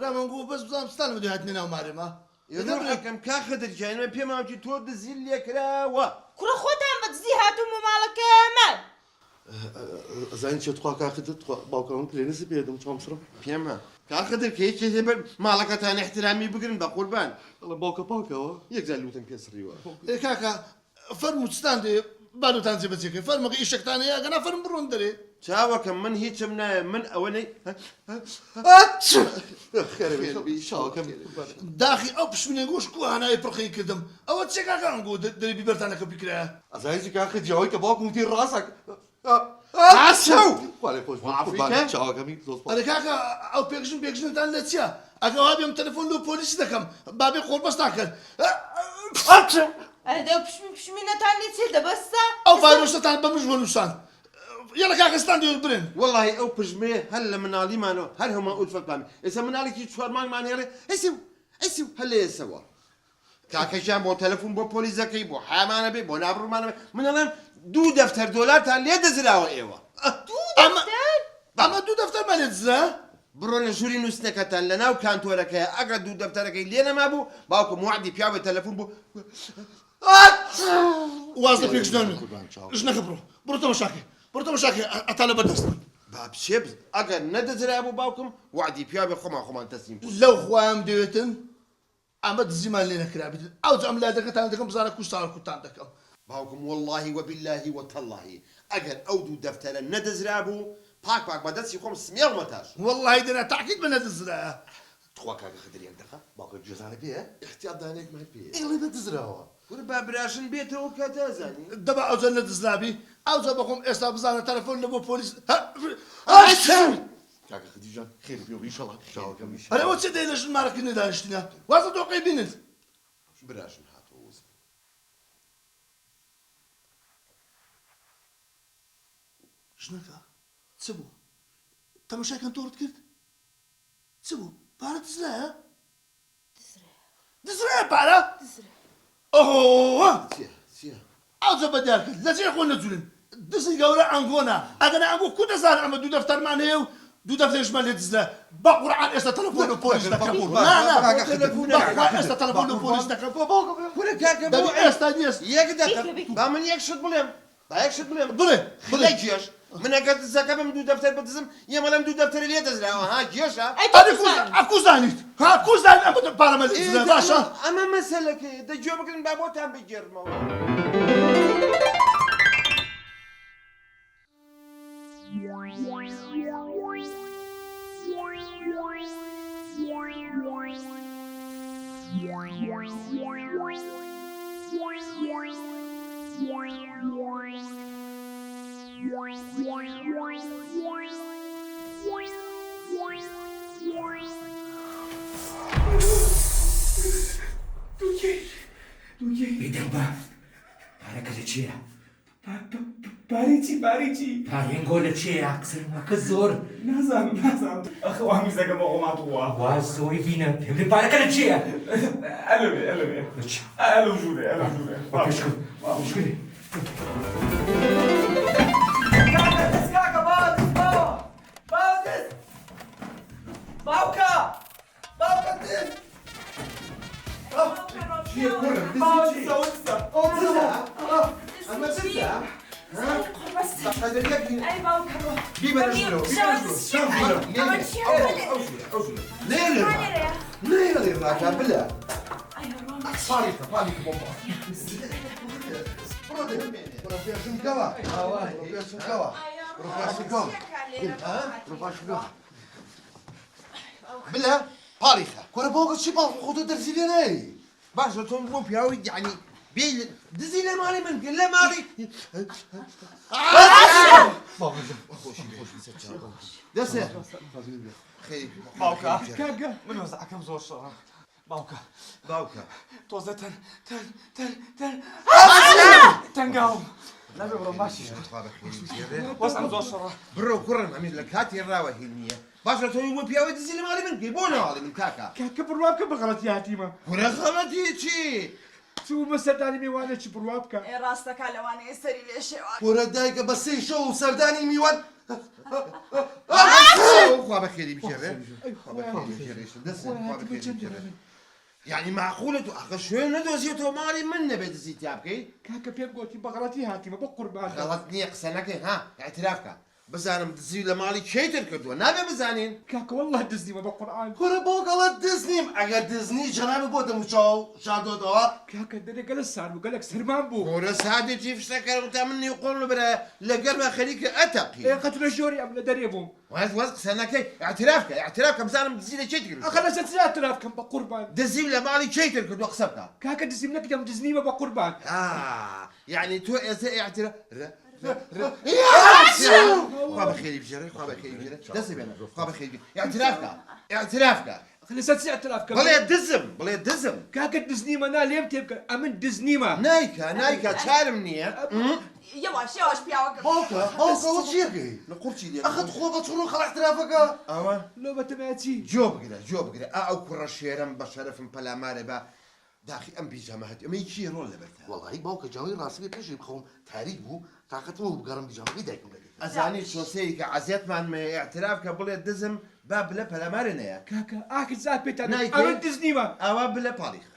برا من قول بس بزام ستان بدو هاتني ناو مارما يدور حكم كاخذ الجاي بيما وجي تود زيل يكراوا كل خوتها متزي هاتو مالك كامل زين شو تقا كاخذ تقا باوكم كلينس بيدم شامسرا بيما كاخذ الكيش يبل مالك تاني احترامي بقرن بقربان والله باوكا يكزل لوتن كسريوا إيه كاكا فرمو ستاندي بالو تانزي بزيكي فرمو إيشك تاني يا جنا فرم بروندري شاوا كم من هيك من أولي خير شاو كم داخي أبش من يقولش كو أنا يبرخي كدم أو تشيكا كان قود دري بيبرتانا كبكرة أزايزي كاخذ جاوي كباك مدير راسك عشو وعلى فوز قربان شاو كمي أنا كاكا أو بيكشن تان لتشيا أكو هابي يوم تلفون لو بوليس دكم بابي قول بس تاكل هذا بش من تاني تسيد بس أو فايروس تان بمش ونوسان يلا كاكا ستاندي برين والله أو بجمع هلا من علي ما نو هل هم أقول فلان إذا من عليك يشوار ما نيري اسيو هلا يسوا كاكا جام بو تلفون بو بوليس زكي بو حامانا بي بو نابرو ما من الان دو دفتر دولار تان ليه دزراو ايوا أما دو دفتر ما نتزرا برون جوري نسنكتان لنا وكانت ولك أقعد دو دفترك لينا ما بو باوكم وعدي بياو تلفون بو وازن بيكشن إيش نخبرو برو مشاكل أتانا بدرسنا باب شيبز أقعد ندزر أبو باوكم وعدي بياو خما تسليم لو خوام ديوتن أما الزمان لنا كرابت أو زعم لا دكتور تان دكم زارك كوستار كوتان دكم باوكم والله وبالله وتالله أقعد أودو دفتر ندزر أبو باك بدرس يقوم سمير متاش والله يدنا تأكيد من الزرا تخوا كاخذ خدري يدخل باك جزاني بيه احتياط دانيك ما بيه إيه اللي نتزرعوا وربا براشن بيته وكتازاني دبا أو زن الزلابي أو زبكم إستا بزانا تلفون لبو بوليس كاكا خديجة خير بيو إن شاء الله شاو كمي أنا وش تدي ليش المارك ندانشتنا وازن توقي بينت براشن هاتو شنكا تسبو تمشي كان تورت كرت تسبو بارا تزرع تزرع بارا أوه سيا أو زبدالك لازم يكون نزولين دسي قولا عنقونا أنا عنقو كنت زار عم دو دفتر معناه دو دفتر شمال يتزلا بقر عن إستا تلفون البوليس دكم لا بقر إستا تلفون البوليس دكم ولا كاكا بو دبي إستا ديس يقدر بامن يكشط بلهم بايكشط بلهم بلي بلا جيش من أقعد الزكاة من دو دفتر بدزم يا ملام دو دفتر اللي يتزرع ها جيش ها أنا كوزانيت ها كوزانيت أنا بارا ما يتزلا باشا أما مسألة كي ده جوابك إن بابوت هم بيجرموا Bidemba, para que tia. باريتي ينقول tia أكثر ما كزور. نازم أخوامي زكاة مغماتوا واسوي فينا. يبي para que tia. ألوي ألو جوري مشكلة. كاكا بادس باوكا دين بلا باريخة كورا بوقت شي باخ خدو درسي لي باش تنبو بياوي يعني بي دزي لا مالي من لا مالي دسه خي باوكا كاكا من وزعك مزور شرا باوكا توزة تنقاوم لا بيبرو ماشي وصل مزور شرا برو كرم عميل لك هاتي الراوة هي باش تنبو بياوي دزي لا مالي من كيبونا مالي من كاكا كاكا بروابك بغلط يا هتيمة كورا غلطي شي شو مسداني ميوانة شي بروابك راسك على واني سري ليش كورا دايقة بسي شو سرداني ميوان خوا بخيري بجري خوا بخيري بجري دسم خوا بخيري بجري يعني معقولة أخي شوين ندوزيتو مالي من نبي دزيت يابكي كاكا بيم قوتي بغلطي هاتي ما بقربان غلطني قسنك ها اعترافك بزانم دزي لمالي شيتر كردو نابي بزانين كاكا والله دزني ما بقرآن كره باوك دزنيم اگر دزني جناب بود مچاو شادو دوا كاكا دري قال السار وقال لك سرمان بو ورس هادي جيف سكر وتمني يقول له برا لقرب خليك ايه اتقي قتل جوري ام دريبهم وهذا قسنك اعترافك بزانم دزي لشيتر اخلص ثلاث الاف كم بقربان دزي لمالي شيتر كردو قسبتها كاكا دزي منك دم دزني ما بقربان يعني تو اعتراف خوا بخيري بجري خوا بخيري بجري دزي بينا خوا بخيري اعترافك خلص ثلاث الاف كم بلا دزم كاكا دزني ما انا ليم تبقى امن دزني ما نايكا تشارمني يواش يواش بياوك باوك وش يرقي نقولش لي اخذ خوبة شنو خلع اعترافك اوا لو ما تماتي جوب كده او كره شيرم بشرف بلا ماربا داخل ام بيجامه هات ما يجي رول لبرتها والله باوك جاوي راسي بيش بخون تاريخ بو طاقته بقرم بيجامه بيداك ازاني شوسيك عزيت من اعترافك بلا دزم باب لا بلا مارنا كاكا اكل زاد بيت نايكي. امن دزني ما اوا بلا باليخ